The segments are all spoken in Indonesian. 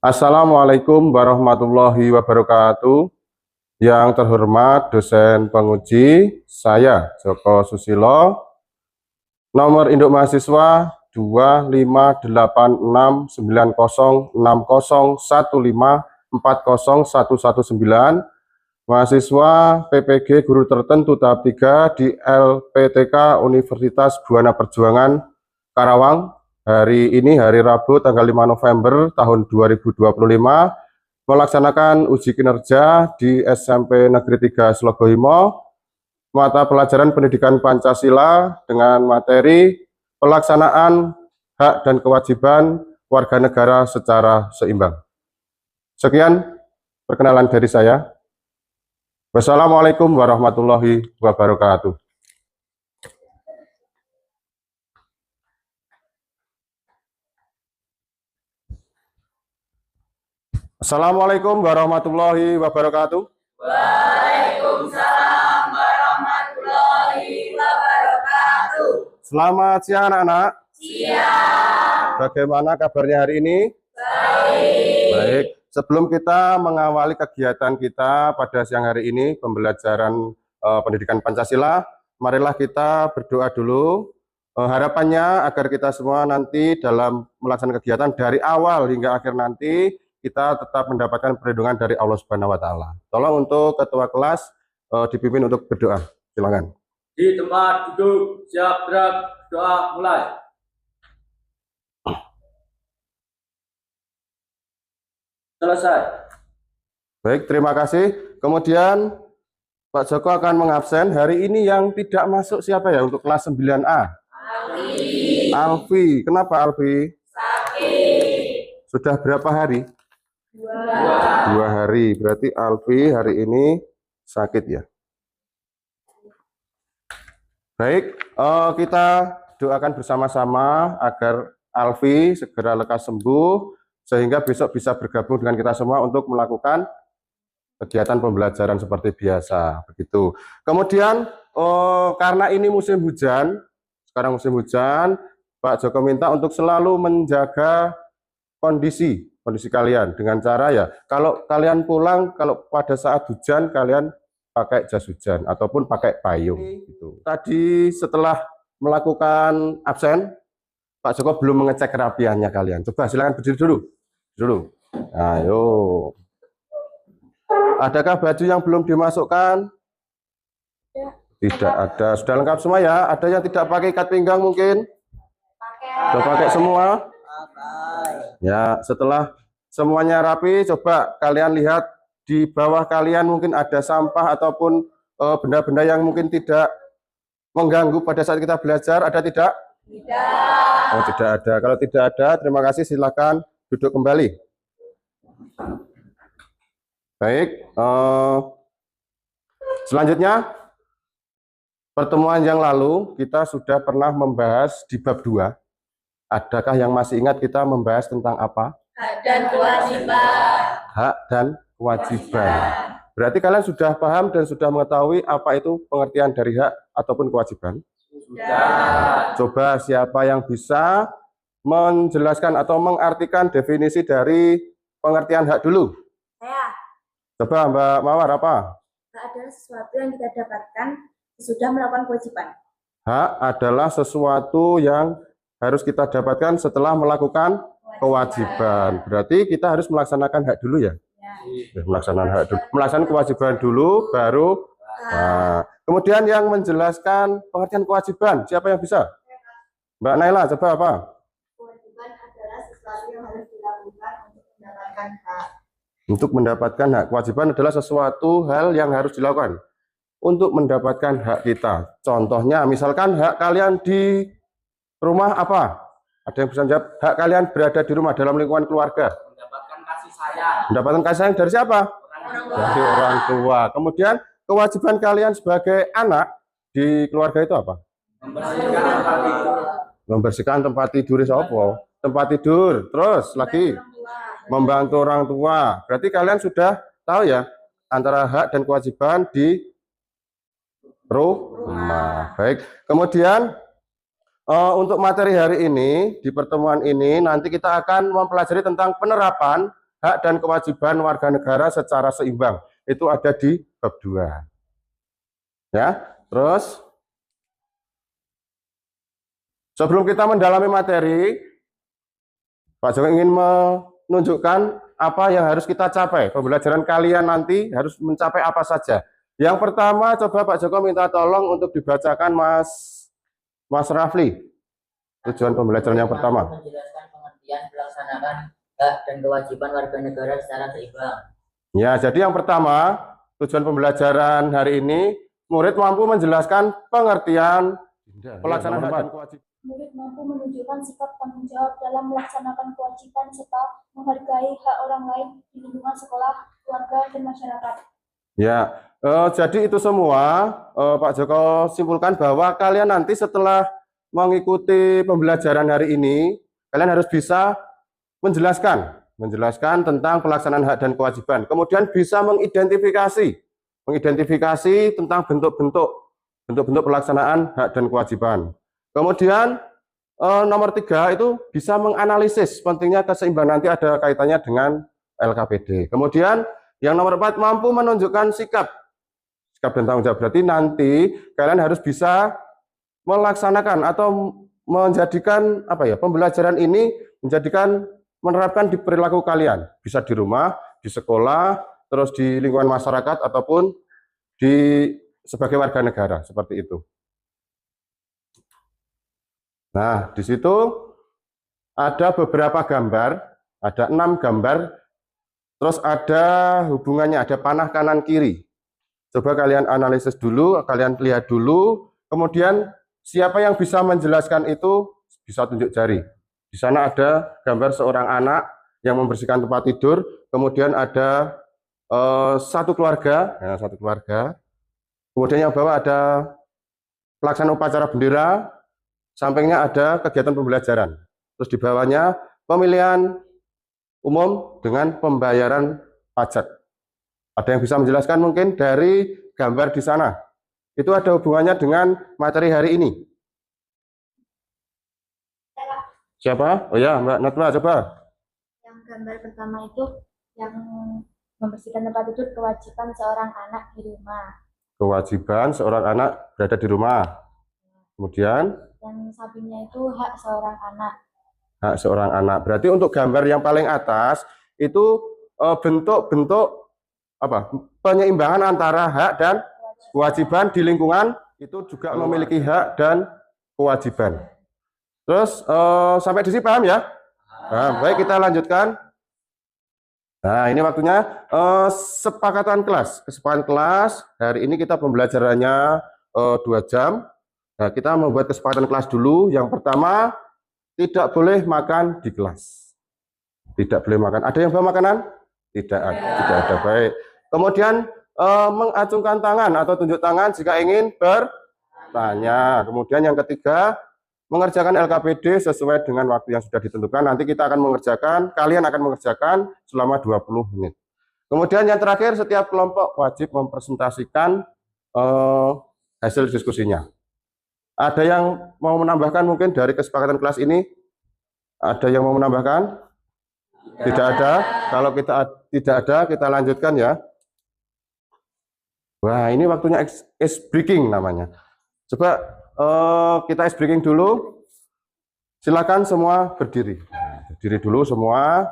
Assalamualaikum warahmatullahi wabarakatuh. Yang terhormat dosen penguji, saya Joko Susilo, nomor induk mahasiswa 258606015401119, mahasiswa PPG Guru Tertentu tahap 3 di LPTK Universitas Buana Perjuangan Karawang. Hari ini hari Rabu tanggal 5 November tahun 2025 melaksanakan uji kinerja di SMP Negeri 3 Slogohimo, mata pelajaran pendidikan Pancasila dengan materi pelaksanaan hak dan kewajiban warga negara secara seimbang. Sekian perkenalan dari saya. Wassalamualaikum warahmatullahi wabarakatuh. Assalamualaikum warahmatullahi wabarakatuh. Waalaikumsalam warahmatullahi wabarakatuh. Selamat siang anak-anak. Siang. Bagaimana kabarnya hari ini? Baik. Baik. Sebelum kita mengawali kegiatan kita pada siang hari ini, pembelajaran pendidikan Pancasila, marilah kita berdoa dulu. Harapannya agar kita semua nanti dalam melaksanakan kegiatan dari awal hingga akhir nanti, kita tetap mendapatkan perlindungan dari Allah Subhanahu wa Ta'ala. Tolong untuk ketua kelas dipimpin untuk berdoa. Silakan. Di tempat duduk, siap gerak, doa mulai. Selesai. Baik, terima kasih. Kemudian Pak Joko akan mengabsen. Hari ini yang tidak masuk siapa ya untuk kelas 9A? Alfi. Kenapa Alfi? Sakit. Sudah berapa hari? 2. 2 hari. Berarti Alfi hari ini sakit ya. Baik, kita doakan bersama-sama agar Alfi segera lekas sembuh sehingga besok bisa bergabung dengan kita semua untuk melakukan kegiatan pembelajaran seperti biasa. Begitu. Kemudian karena ini musim hujan, sekarang musim hujan, Pak Joko minta untuk selalu menjaga kondisi kalian dengan cara ya, kalau kalian pulang, kalau pada saat hujan kalian pakai jas hujan ataupun pakai payung gitu. Tadi setelah melakukan absen, Pak Joko belum mengecek kerapiannya kalian. Coba silakan berdiri dulu. Ayo. Adakah baju yang belum dimasukkan? Tidak ada. Sudah lengkap semua ya? Ada yang tidak pakai ikat pinggang mungkin? Sudah pakai semua? Ya, setelah semuanya rapi, coba kalian lihat di bawah kalian mungkin ada sampah ataupun benda-benda yang mungkin tidak mengganggu pada saat kita belajar. Ada tidak? Tidak. Oh, tidak ada. Kalau tidak ada, terima kasih. Silakan duduk kembali. Baik. Selanjutnya, pertemuan yang lalu kita sudah pernah membahas di bab 2. Adakah yang masih ingat kita membahas tentang apa? Hak dan kewajiban. Hak dan kewajiban. Berarti kalian sudah paham dan sudah mengetahui apa itu pengertian dari hak ataupun kewajiban? Sudah. Coba siapa yang bisa menjelaskan atau mengartikan definisi dari pengertian hak dulu? Saya. Coba Mbak Mawar, apa? Hak adalah sesuatu yang kita dapatkan sesudah melakukan kewajiban. Hak adalah sesuatu yang harus kita dapatkan setelah melakukan kewajiban. Berarti kita harus melaksanakan hak dulu ya? Melaksanakan kewajiban dulu, baru. Nah, kemudian yang menjelaskan pengertian kewajiban, siapa yang bisa? Mbak Naila, coba apa? Kewajiban adalah sesuatu yang harus dilakukan untuk mendapatkan hak. Untuk mendapatkan hak. Kewajiban adalah sesuatu hal yang harus dilakukan untuk mendapatkan hak kita. Contohnya, misalkan hak kalian di rumah apa? Ada yang bisa jawab? Hak kalian berada di rumah dalam lingkungan keluarga. Mendapatkan kasih sayang. Mendapatkan kasih sayang dari siapa? Dari orang tua. Kemudian kewajiban kalian sebagai anak di keluarga itu apa? Membersihkan tempat tidur. Membersihkan tempat tidur siapa? Tempat tidur. Terus lagi membantu orang tua. Berarti kalian sudah tahu ya antara hak dan kewajiban di rumah. Baik. Kemudian untuk materi hari ini, di pertemuan ini, nanti kita akan mempelajari tentang penerapan hak dan kewajiban warga negara secara seimbang. Itu ada di bab 2. Ya, terus sebelum kita mendalami materi, Pak Joko ingin menunjukkan apa yang harus kita capai. Pembelajaran kalian nanti harus mencapai apa saja. Yang pertama, coba Pak Joko minta tolong untuk dibacakan Mas Rafli. Tujuan pembelajaran yang pertama. Menjelaskan pengertian melaksanakan hak dan kewajiban warga negara secara seimbang. Ya, jadi yang pertama, tujuan pembelajaran hari ini, murid mampu menjelaskan pengertian pelaksanaan hak dan kewajiban. Murid mampu menunjukkan sikap tanggung jawab dalam melaksanakan kewajiban serta menghargai hak orang lain di lingkungan sekolah, keluarga, dan masyarakat. Ya, jadi itu semua Pak Joko simpulkan bahwa kalian nanti setelah mengikuti pembelajaran hari ini, kalian harus bisa menjelaskan tentang pelaksanaan hak dan kewajiban. Kemudian bisa mengidentifikasi tentang bentuk-bentuk pelaksanaan hak dan kewajiban. Kemudian nomor 3 itu bisa menganalisis pentingnya keseimbangan, nanti ada kaitannya dengan LKPD. Kemudian yang nomor 4 mampu menunjukkan sikap dan tanggung jawab. Berarti nanti kalian harus bisa melaksanakan atau menjadikan pembelajaran ini menerapkan di perilaku kalian, bisa di rumah, di sekolah, terus di lingkungan masyarakat ataupun sebagai warga negara, seperti itu. Nah, di situ ada beberapa gambar, ada 6 gambar, terus ada hubungannya, ada panah kanan kiri. Coba kalian analisis dulu, kalian lihat dulu, kemudian siapa yang bisa menjelaskan itu bisa tunjuk jari. Di sana ada gambar seorang anak yang membersihkan tempat tidur, kemudian ada satu keluarga, kemudian yang bawah ada pelaksanaan upacara bendera, sampingnya ada kegiatan pembelajaran, terus di bawahnya pemilihan umum dengan pembayaran pajak. Ada yang bisa menjelaskan mungkin dari gambar di sana? Itu ada hubungannya dengan materi hari ini. Siapa? Oh ya, Mbak Natwa, coba. Yang gambar pertama itu yang membersihkan tempat tidur, kewajiban seorang anak di rumah. Kewajiban seorang anak berada di rumah. Kemudian Dan sampingnya itu hak seorang anak. hak seorang anak. Berarti untuk gambar yang paling atas itu bentuk-bentuk penyeimbangan antara hak dan kewajiban di lingkungan itu juga memiliki hak dan kewajiban. Terus sampai di sini paham ya? Nah, baik, kita lanjutkan. Nah, ini waktunya kesepakatan kelas. Hari ini kita pembelajarannya 2 jam. Nah, kita membuat kesepakatan kelas dulu. Yang pertama, tidak boleh makan di kelas. Tidak boleh makan. Ada yang bawa makanan? Tidak ada. Baik. Kemudian mengacungkan tangan atau tunjuk tangan jika ingin bertanya. Kemudian yang ketiga, mengerjakan LKPD sesuai dengan waktu yang sudah ditentukan. Nanti kita akan kalian akan mengerjakan selama 20 menit. Kemudian yang terakhir, setiap kelompok wajib mempresentasikan hasil diskusinya. Ada yang mau menambahkan mungkin dari kesepakatan kelas ini? Ada yang mau menambahkan? Tidak ada. Kalau kita tidak ada, kita lanjutkan ya. Wah, ini waktunya ice breaking namanya. Coba kita ice breaking dulu. Silakan semua berdiri. Berdiri dulu semua.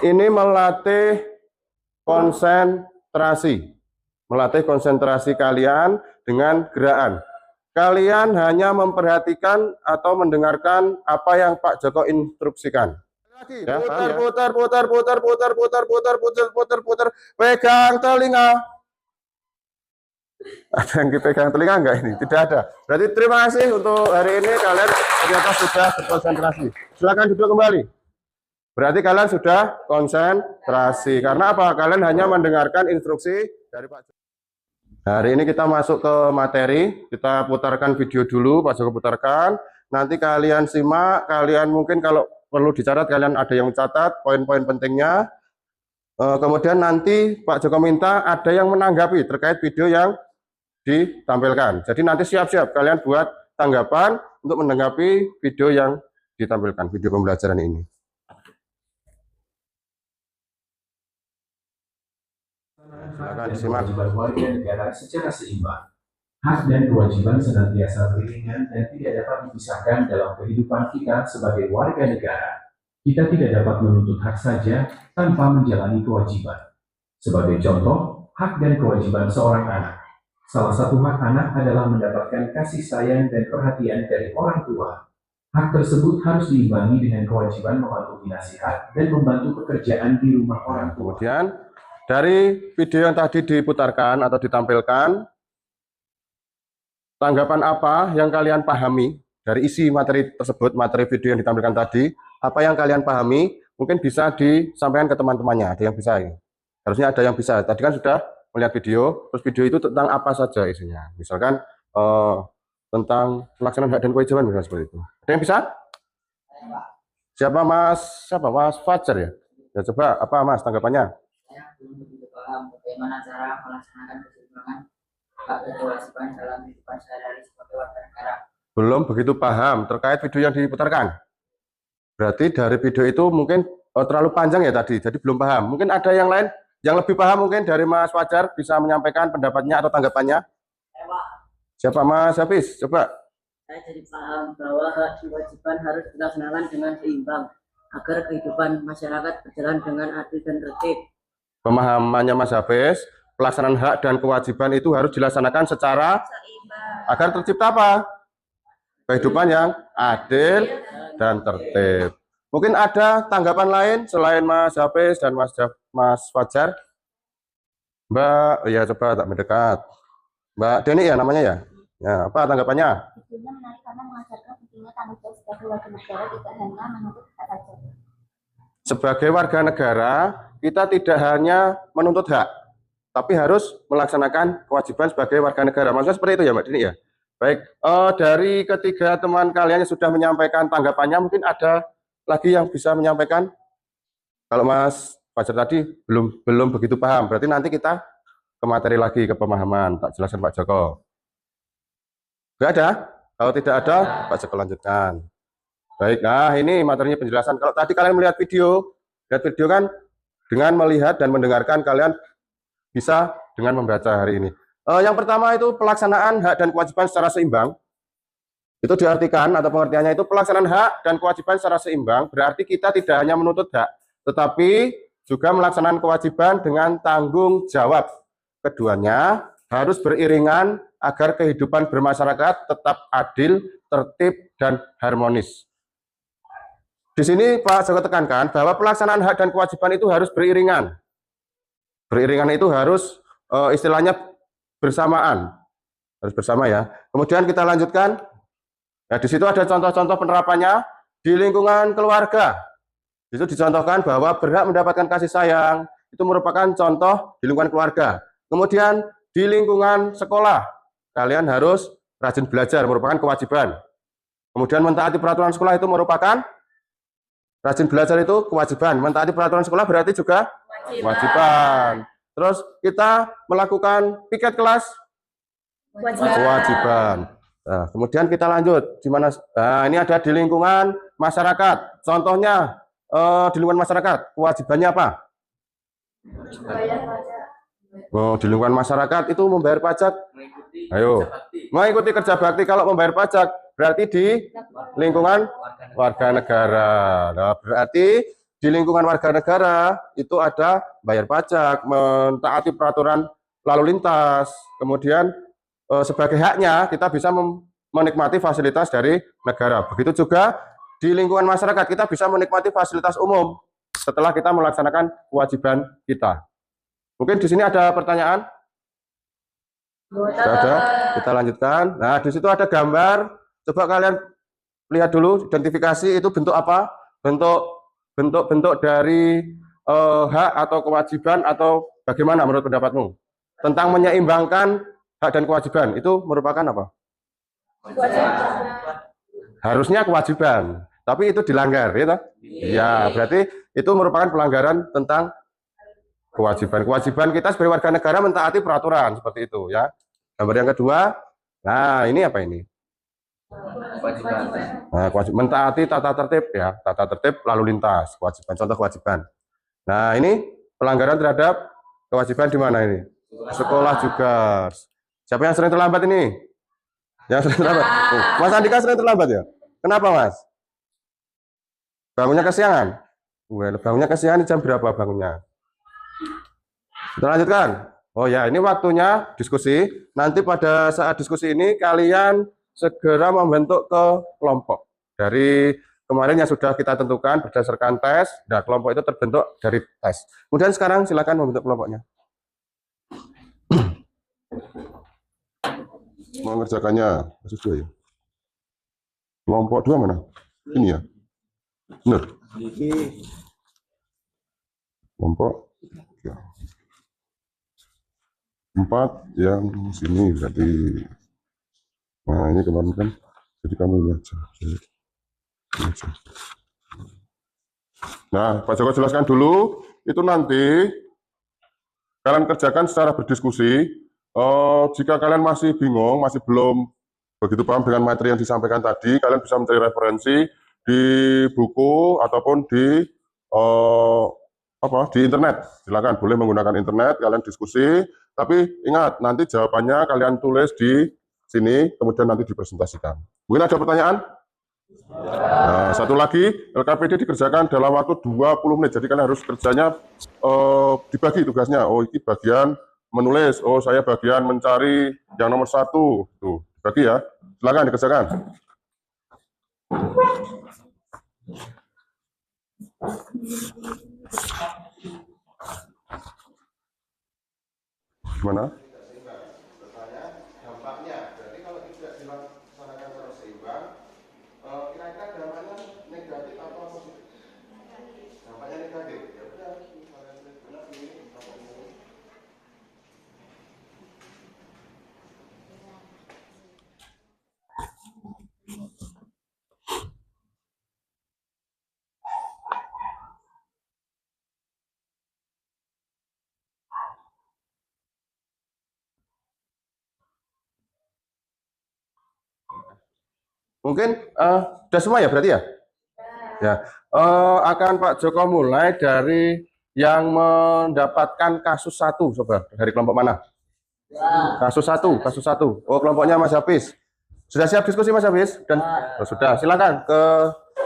Ini melatih konsentrasi. Melatih konsentrasi kalian dengan gerakan. Kalian hanya memperhatikan atau mendengarkan apa yang Pak Joko instruksikan. Ya, putar. Pegang telinga. Ada yang dipegang telinga enggak ini? Tidak ada. Berarti terima kasih untuk hari ini, kalian ternyata sudah berkonsentrasi. Silakan duduk kembali. Berarti kalian sudah konsentrasi. Karena apa? Kalian hanya mendengarkan instruksi dari Pak Joko. Hari ini kita masuk ke materi. Kita putarkan video dulu, Pak Joko putarkan. Nanti kalian simak, kalian mungkin kalau perlu dicatat, kalian ada yang catat poin-poin pentingnya. Kemudian nanti Pak Joko minta ada yang menanggapi terkait video yang ditampilkan. Jadi nanti siap-siap kalian buat tanggapan untuk menanggapi video yang ditampilkan, video pembelajaran ini. Silakan dan disimak. kewajiban warga negara secara seimbang. Hak dan kewajiban senantiasa beriringan dan tidak dapat dipisahkan dalam kehidupan kita sebagai warga negara. Kita tidak dapat menuntut hak saja tanpa menjalani kewajiban. Sebagai contoh, hak dan kewajiban seorang anak. Salah satu hak anak adalah mendapatkan kasih sayang dan perhatian dari orang tua. Hak tersebut harus diimbangi dengan kewajiban mematuhi nasihat dan membantu pekerjaan di rumah orang tua. Kemudian dari video yang tadi diputarkan atau ditampilkan, tanggapan apa yang kalian pahami dari isi materi tersebut, materi video yang ditampilkan tadi, apa yang kalian pahami, mungkin bisa disampaikan ke teman-temannya, ada yang bisa ya? Harusnya ada yang bisa. Tadi kan sudah melihat video, terus video itu tentang apa saja isinya. Misalkan tentang pelaksanaan hak dan kewajiban, misalnya seperti itu. Ada yang bisa? Siapa Mas Fajar ya? Ya coba, apa Mas tanggapannya? Saya belum begitu paham bagaimana cara melaksanakan keseimbangan hak dan kewajiban dalam kehidupan sehari-hari sebagai warga negara. Belum begitu paham terkait video yang diputarkan. Berarti dari video itu mungkin terlalu panjang ya tadi, jadi belum paham. Mungkin ada yang lain yang lebih paham, mungkin dari Mas Fajar bisa menyampaikan pendapatnya atau tanggapannya. Siapa Mas Hafiz? Coba. Saya jadi paham bahwa hak dan kewajiban harus dilaksanakan dengan seimbang agar kehidupan masyarakat berjalan dengan adil dan tertib. Pemahamannya Mas Hafiz, pelaksanaan hak dan kewajiban itu harus dilaksanakan secara agar tercipta apa? Kehidupan yang adil dan tertib. Mungkin ada tanggapan lain selain Mas Hafiz dan Mas Fajar? Mbak, ya coba tak mendekat. Mbak Deni ya namanya ya? Ya, apa tanggapannya? Videonya menarik karena mengajarkan pentingnya tanggung jawab sebagai warga negara, tidak hanya menuntut hak saja. Sebagai warga negara, kita tidak hanya menuntut hak, tapi harus melaksanakan kewajiban sebagai warga negara. Maksudnya seperti itu ya Mbak Dini ya? Baik, dari ketiga teman kalian yang sudah menyampaikan tanggapannya, mungkin ada lagi yang bisa menyampaikan? Kalau Mas Fajar tadi belum begitu paham, berarti nanti kita ke materi lagi, ke pemahaman. Tak jelaskan Pak Joko. Tidak ada? Kalau tidak ada, Pak Joko lanjutkan. Baik, nah ini materinya penjelasan. Kalau tadi kalian melihat video kan dengan melihat dan mendengarkan, kalian bisa dengan membaca hari ini. Yang pertama itu pelaksanaan hak dan kewajiban secara seimbang. Itu diartikan atau pengertiannya itu pelaksanaan hak dan kewajiban secara seimbang, berarti kita tidak hanya menuntut hak, tetapi juga melaksanakan kewajiban dengan tanggung jawab. Keduanya harus beriringan agar kehidupan bermasyarakat tetap adil, tertib, dan harmonis. Di sini Pak Joko tekankan bahwa pelaksanaan hak dan kewajiban itu harus beriringan. Beriringan itu harus istilahnya bersamaan. Harus bersama ya. Kemudian kita lanjutkan. Ya, di situ ada contoh-contoh penerapannya di lingkungan keluarga. Itu dicontohkan bahwa berhak mendapatkan kasih sayang. Itu merupakan contoh di lingkungan keluarga. Kemudian di lingkungan sekolah, kalian harus rajin belajar, merupakan kewajiban. Kemudian mentaati peraturan sekolah itu merupakan rajin belajar itu kewajiban. Mentaati peraturan sekolah berarti juga kewajiban. Terus kita melakukan piket kelas, kewajiban. Nah, kemudian kita lanjut di mana? Nah, ini ada di lingkungan masyarakat. Contohnya di lingkungan masyarakat, kewajibannya apa? Oh, di lingkungan masyarakat itu membayar pajak. Ayo, mengikuti kerja bakti. Kalau membayar pajak berarti di lingkungan warga negara. Nah, berarti di lingkungan warga negara itu ada bayar pajak, mentaati peraturan lalu lintas. Kemudian sebagai haknya kita bisa menikmati fasilitas dari negara. Begitu juga di lingkungan masyarakat kita bisa menikmati fasilitas umum setelah kita melaksanakan kewajiban kita. Mungkin di sini ada pertanyaan? Tidak ada. Kita lanjutkan. Nah, di situ ada gambar. Coba kalian lihat dulu, identifikasi itu bentuk apa? Bentuk dari hak atau kewajiban atau bagaimana menurut pendapatmu? Tentang menyeimbangkan hak dan kewajiban itu merupakan apa? Harusnya kewajiban, tapi itu dilanggar, ya? Ya, berarti itu merupakan pelanggaran tentang kewajiban. Kewajiban kita sebagai warga negara mentaati peraturan seperti itu, ya. Gambar yang kedua, nah ini apa ini? Nah, kewajiban mentaati tata tertib, ya, tata tertib lalu lintas, kewajiban, contoh kewajiban. Nah, ini pelanggaran terhadap kewajiban di mana ini? Sekolah juga. Siapa yang sering terlambat ini? Yang sering terlambat. Oh, Mas Andika sering terlambat ya? Kenapa Mas? Bangunnya kesiangan? Well, bangunnya kesiangan jam berapa bangunnya? Kita lanjutkan. Oh ya, ini waktunya diskusi. Nanti pada saat diskusi ini kalian segera membentuk kelompok. Dari kemarin yang sudah kita tentukan berdasarkan tes, nah kelompok itu terbentuk dari tes. Kemudian sekarang silakan membentuk kelompoknya. Mengerjakannya, kasus 2 ya. Kelompok 2 mana? Ini ya. Benar. Kelompok 4 yang sini berarti. Nah ini kemarin kan, jadi kamu ini aja. Nah Pak Joko jelaskan dulu, itu nanti kalian kerjakan secara berdiskusi. Jika kalian masih bingung, masih belum begitu paham dengan materi yang disampaikan tadi, kalian bisa mencari referensi di buku ataupun di internet. Silakan boleh menggunakan internet, kalian diskusi. Tapi ingat, nanti jawabannya kalian tulis di sini, kemudian nanti dipresentasikan. Mungkin ada pertanyaan? Nah, satu lagi, LKPD dikerjakan dalam waktu 20 menit. Jadi kalian harus kerjanya dibagi tugasnya. Oh, ini bagian menulis. Oh, saya bagian mencari yang nomor 1. Tuh, dibagi ya. Silakan dikerjakan. Gimana? Dampaknya, jadi kalau tidak dilaksanakan secara seimbang, kira-kira dampaknya negatif atau positif? Dampaknya negatif. Ya udah, mungkin sudah semua ya berarti ya? Ya, akan Pak Joko mulai dari yang mendapatkan kasus 1, coba dari kelompok mana? Kasus 1. Oh, kelompoknya Mas Hafiz. Sudah siap diskusi Mas Hafiz? Dan sudah, silakan ke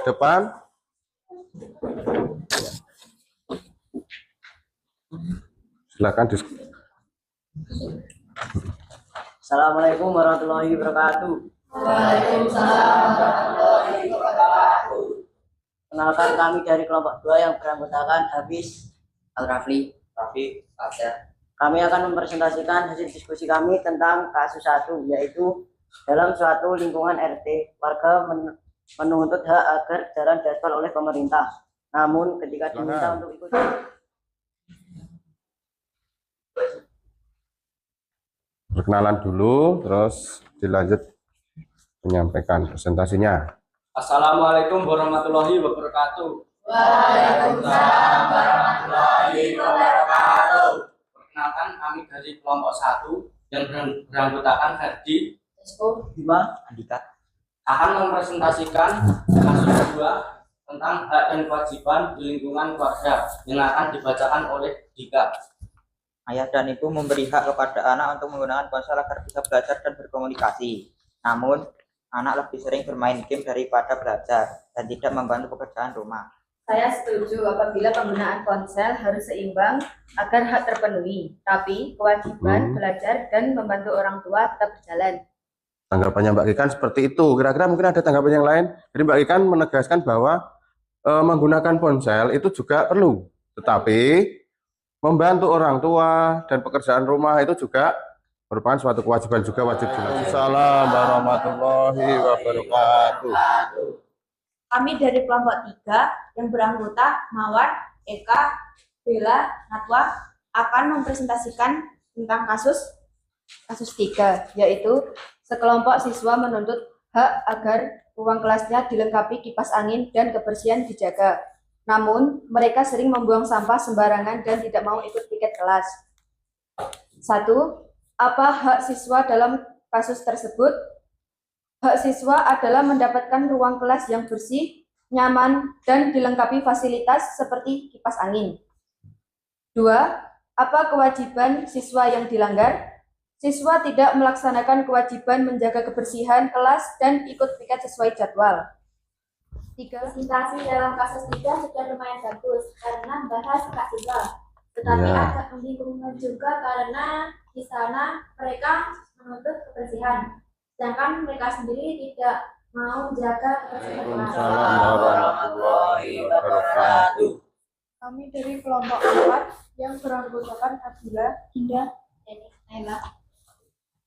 depan. Silakan diskusi. Assalamualaikum warahmatullahi wabarakatuh. Waalaikumsalam warahmatullahi wabarakatuh. Kenalkan, kami dari kelompok 2 yang beranggotakan Hafiz, Al-Rafli, Rafi, Abdar. Kami akan mempresentasikan hasil diskusi kami tentang kasus 1, yaitu dalam suatu lingkungan RT, warga menuntut hak agar jalan diaspal oleh pemerintah. Namun ketika diminta untuk ikut Perkenalan dulu, terus dilanjut menyampaikan presentasinya. Assalamualaikum warahmatullahi wabarakatuh. Waalaikumsalam warahmatullahi wabarakatuh. Perkenalkan, kami dari kelompok 1 yang beranggotakan Ferdi, Bima, Andika. akan mempresentasikan kasus 2 tentang hak dan kewajiban di lingkungan keluarga yang akan dibacakan oleh Dika. Ayah dan ibu memberi hak kepada anak untuk menggunakan ponsel agar bisa belajar dan berkomunikasi. Namun, anak lebih sering bermain game daripada belajar dan tidak membantu pekerjaan rumah. Saya setuju apabila penggunaan ponsel harus seimbang agar hak terpenuhi, tapi kewajiban belajar dan membantu orang tua tetap berjalan. Tanggapannya Mbak Kikan seperti itu. Kira-kira mungkin ada tanggapan yang lain. Jadi Mbak Kikan menegaskan bahwa menggunakan ponsel itu juga perlu, tetapi membantu orang tua dan pekerjaan rumah itu juga merupakan suatu kewajiban juga wajib dilakukan. Assalamualaikum warahmatullahi wabarakatuh. Kami dari kelompok 3 yang beranggota Mawar, Eka, Bella, Natwa akan mempresentasikan tentang kasus 3, yaitu sekelompok siswa menuntut hak agar ruang kelasnya dilengkapi kipas angin dan kebersihan dijaga. Namun, mereka sering membuang sampah sembarangan dan tidak mau ikut piket kelas. 1. Apa hak siswa dalam kasus tersebut? Hak siswa adalah mendapatkan ruang kelas yang bersih, nyaman, dan dilengkapi fasilitas seperti kipas angin. 2. Apa kewajiban siswa yang dilanggar? Siswa tidak melaksanakan kewajiban menjaga kebersihan kelas dan ikut piket sesuai jadwal. 3. Presentasi dalam kasus 3 sudah lumayan bagus karena bahas hak siswa. Tetapi agak membingungkan juga karena di sana mereka menuntut kebersihan, sedangkan mereka sendiri tidak mau menjaga kebersihan. Waalaikumsalam warahmatullahi wabarakatuh. Kami dari kelompok 4 yang beranggotakan Abdullah, Indah, dan Naila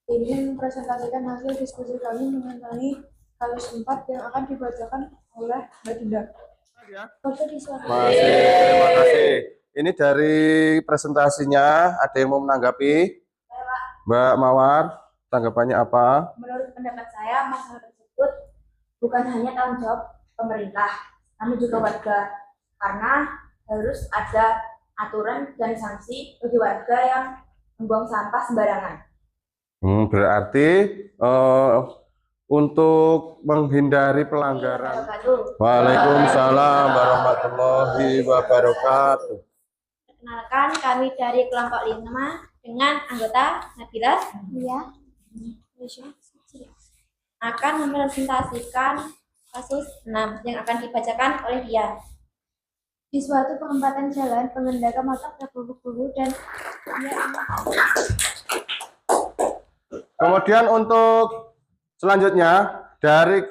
ingin mempresentasikan hasil diskusi kami mengenai kasus 4 yang akan dibacakan oleh Mbak Dinda. Terima kasih. Ini dari presentasinya, ada yang mau menanggapi? Mbak Mawar, tanggapannya apa? Menurut pendapat saya, masalah tersebut bukan hanya tanggung jawab pemerintah, namun juga warga, karena harus ada aturan dan sanksi bagi warga yang membuang sampah sembarangan. Berarti untuk menghindari pelanggaran. Waalaikumsalam warahmatullahi wabarakatuh. Perkenalkan, kami dari kelompok 5 dengan anggota Nabila akan mempresentasikan kasus 6 yang akan dibacakan oleh dia. Di suatu perempatan jalan, pengendara motor terburu-buru dan Kemudian untuk selanjutnya dari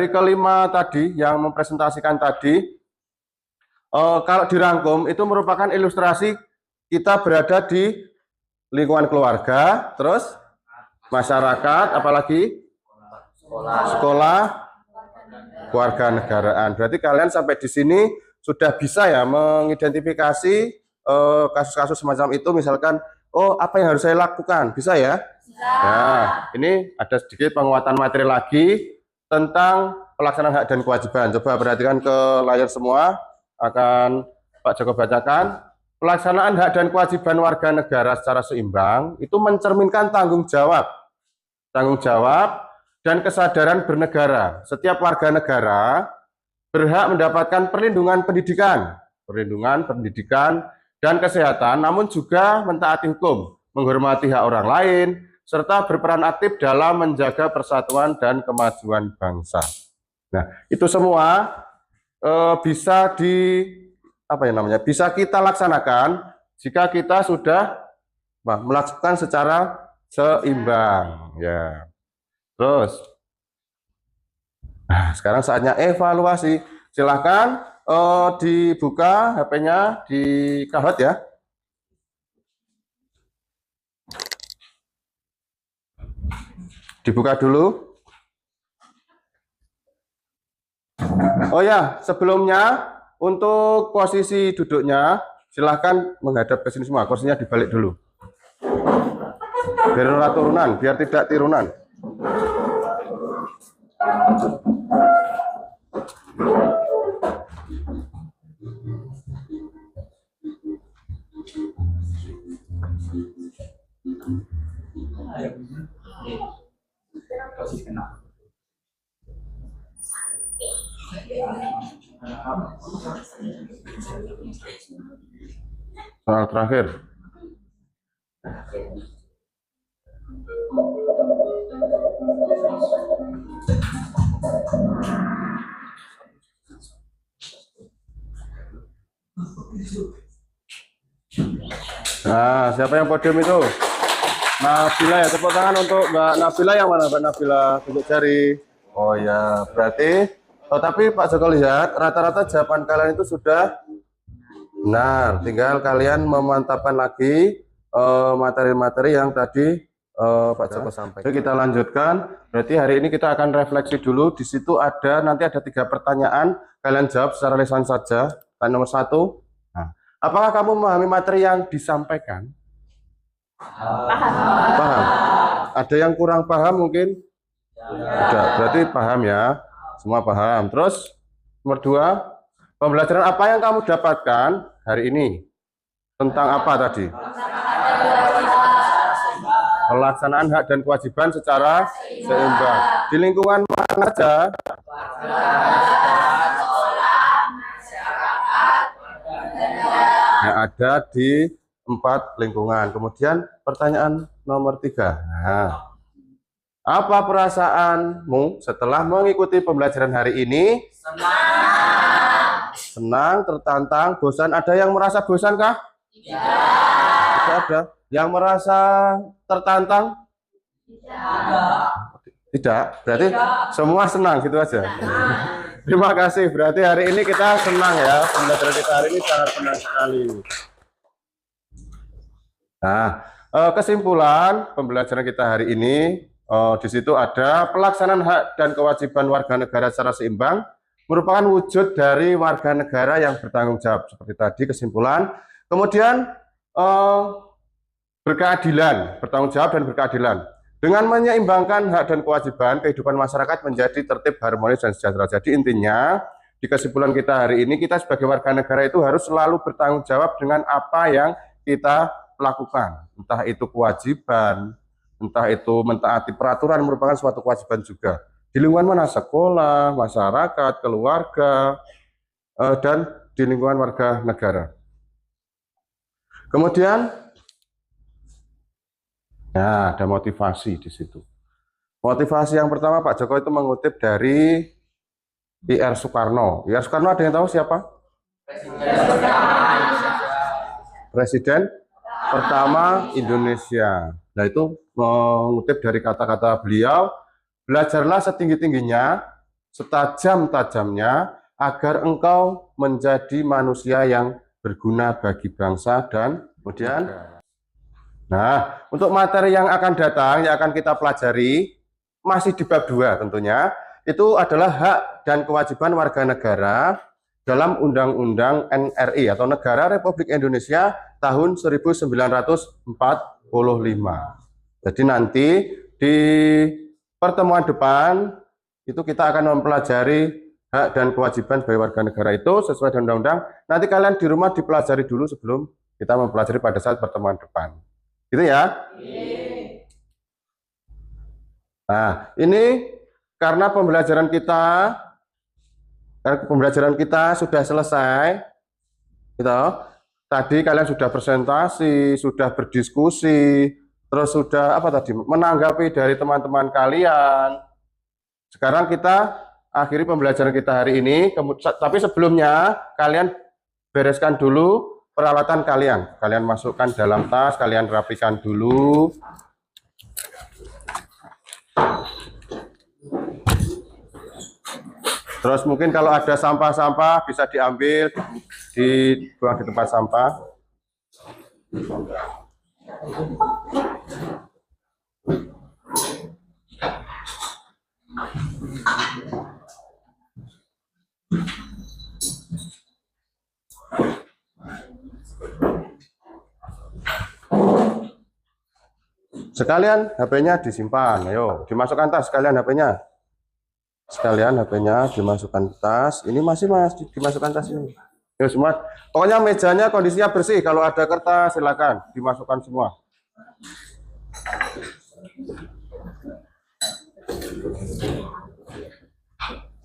kelima tadi yang mempresentasikan tadi, kalau dirangkum itu merupakan ilustrasi kita berada di lingkungan keluarga, terus masyarakat, apalagi sekolah, keluarga negaraan. Berarti kalian sampai di sini sudah bisa ya mengidentifikasi kasus-kasus semacam itu, misalkan, oh apa yang harus saya lakukan, bisa ya? Nah, ini ada sedikit penguatan materi lagi tentang pelaksanaan hak dan kewajiban. Coba perhatikan ke layar semua, akan Pak Joko bacakan. Pelaksanaan hak dan kewajiban warga negara secara seimbang itu mencerminkan tanggung jawab dan kesadaran bernegara. Setiap warga negara berhak mendapatkan perlindungan pendidikan dan kesehatan, namun juga mentaati hukum, menghormati hak orang lain, serta berperan aktif dalam menjaga persatuan dan kemajuan bangsa. Nah, itu semua bisa kita laksanakan jika kita sudah melakukan secara seimbang, ya. Terus, sekarang saatnya evaluasi. Silahkan dibuka HP-nya di Kahoot ya. Dibuka dulu. Oh ya, sebelumnya untuk posisi duduknya silahkan menghadap ke sini semua. Kursinya dibalik dulu. Biar turunan, biar tidak tirunan. Soal terakhir. Nah, siapa yang podium itu? Nabila ya, tepuk tangan untuk Mbak Nabila. Yang mana Mbak Nabila? Tunjuk jari. Oh ya, berarti tapi Pak Joko lihat rata-rata jawaban kalian itu sudah benar. Tinggal kalian memantapkan lagi materi-materi yang tadi Pak Joko sampaikan. Oke, kita lanjutkan. Berarti hari ini kita akan refleksi dulu. Di situ nanti ada 3 pertanyaan. Kalian jawab secara lisan saja. Tanya nomor 1. Nah, apakah kamu memahami materi yang disampaikan? Paham. Ada yang kurang paham mungkin? Tidak. Berarti paham ya. Semua paham. Terus nomor 2, pembelajaran apa yang kamu dapatkan hari ini? Tentang apa tadi? Pelaksanaan hak dan kewajiban secara seimbang. Di lingkungan mana saja? yang ada di 4 lingkungan. Kemudian pertanyaan nomor 3. Nah, apa perasaanmu setelah mengikuti pembelajaran hari ini? Senang, tertantang, bosan. Ada yang merasa bosan kah? Tidak ada. Yang merasa tertantang? Tidak. Berarti semua senang gitu aja. Terima kasih. Berarti hari ini kita senang ya. Pembelajaran kita hari ini sangat senang sekali. Nah, kesimpulan pembelajaran kita hari ini, di situ ada pelaksanaan hak dan kewajiban warga negara secara seimbang merupakan wujud dari warga negara yang bertanggung jawab seperti tadi kesimpulan. Kemudian berkeadilan, bertanggung jawab dan berkeadilan. Dengan menyeimbangkan hak dan kewajiban, kehidupan masyarakat menjadi tertib, harmonis, dan sejahtera. Jadi intinya, di kesimpulan kita hari ini, kita sebagai warga negara itu harus selalu bertanggung jawab dengan apa yang kita lakukan. Entah itu kewajiban, entah itu mentaati peraturan merupakan suatu kewajiban juga. Di lingkungan mana? Sekolah, masyarakat, keluarga, dan di lingkungan warga negara. Kemudian, nah, ada motivasi di situ. Motivasi yang pertama Pak Jokowi itu mengutip dari I.R. Soekarno. I.R. Soekarno ada yang tahu siapa? Presiden pertama Indonesia. Nah, itu mengutip dari kata-kata beliau, belajarlah setinggi-tingginya, setajam-tajamnya, agar engkau menjadi manusia yang berguna bagi bangsa dan kemudian. Nah, untuk materi yang akan datang, yang akan kita pelajari, masih di bab 2 tentunya, itu adalah hak dan kewajiban warga negara dalam Undang-Undang NRI atau Negara Republik Indonesia tahun 1945. Jadi nanti di pertemuan depan, itu kita akan mempelajari hak dan kewajiban sebagai warga negara itu sesuai dengan undang-undang. Nanti kalian di rumah dipelajari dulu sebelum kita mempelajari pada saat pertemuan depan. Gitu ya? Nah, ini karena pembelajaran kita sudah selesai. Gitu. Tadi kalian sudah presentasi, sudah berdiskusi, terus sudah apa tadi? Menanggapi dari teman-teman kalian. Sekarang kita akhiri pembelajaran kita hari ini, tapi sebelumnya kalian bereskan dulu peralatan kalian. Kalian masukkan dalam tas, kalian rapikan dulu. Terus mungkin kalau ada sampah-sampah bisa diambil, dibuang di tempat sampah. Sekalian HP-nya disimpan, ayo dimasukkan tas sekalian HP-nya. Sekalian HP-nya dimasukkan tas. Ini masih dimasukkan tas ini. Ya semua. Pokoknya mejanya kondisinya bersih. Kalau ada kertas silakan dimasukkan semua.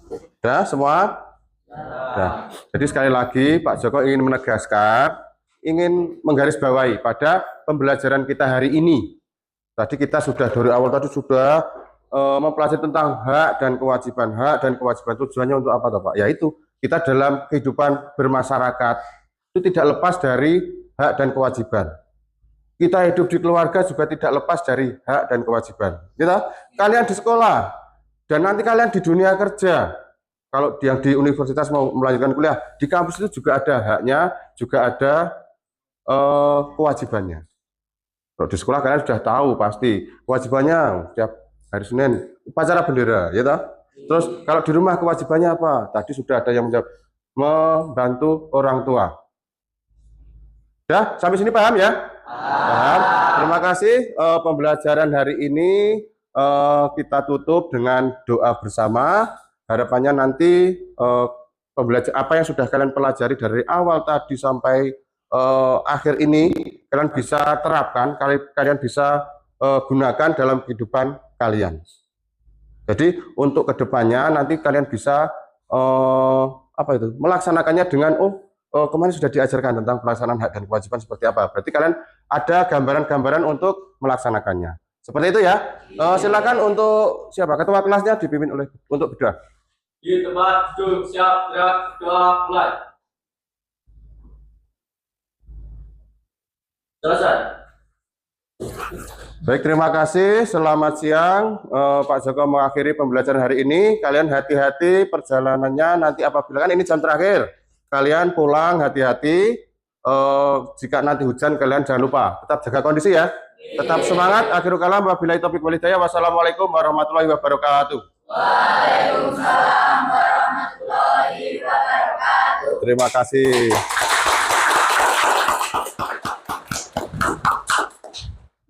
Sudah semua? Sudah. Jadi sekali lagi Pak Joko ingin menegaskan, ingin menggarisbawahi pada pembelajaran kita hari ini. Tadi kita sudah dari awal tadi sudah mempelajari tentang hak dan kewajiban. Hak dan kewajiban tujuannya untuk apa Pak? Yaitu kita dalam kehidupan bermasyarakat itu tidak lepas dari hak dan kewajiban. Kita hidup di keluarga juga tidak lepas dari hak dan kewajiban. Gitu? Kalian di sekolah dan nanti kalian di dunia kerja. Kalau yang di universitas mau melanjutkan kuliah, di kampus itu juga ada haknya, juga ada kewajibannya. Kalau di sekolah kalian sudah tahu pasti kewajibannya setiap hari Senin upacara bendera, ya toh? Terus kalau di rumah kewajibannya apa? Tadi sudah ada yang menjawab, membantu orang tua. Ya, sampai sini paham ya? Paham. Terima kasih. Pembelajaran hari ini kita tutup dengan doa bersama. Harapannya nanti apa yang sudah kalian pelajari dari awal tadi sampai akhir ini kalian bisa terapkan, kalian bisa gunakan dalam kehidupan kalian. Jadi untuk kedepannya nanti kalian bisa melaksanakannya dengan kemarin sudah diajarkan tentang pelaksanaan hak dan kewajiban seperti apa. Berarti kalian ada gambaran-gambaran untuk melaksanakannya. Seperti itu ya. Silakan untuk siapa? Ketua kelasnya dipimpin oleh untuk berdoa. Di tempat duduk siap gerak doa mulai. Selesai. Baik, terima kasih. Selamat siang. Pak Joko mengakhiri pembelajaran hari ini. Kalian hati-hati perjalanannya nanti apabila kan ini jam terakhir. Kalian pulang hati-hati. Jika nanti hujan kalian jangan lupa tetap jaga kondisi ya. Tetap semangat. Akhirul kalam wabillahi taufiq wal hidayah. Wassalamualaikum warahmatullahi wabarakatuh. Waalaikumsalam warahmatullahi wabarakatuh. Terima kasih.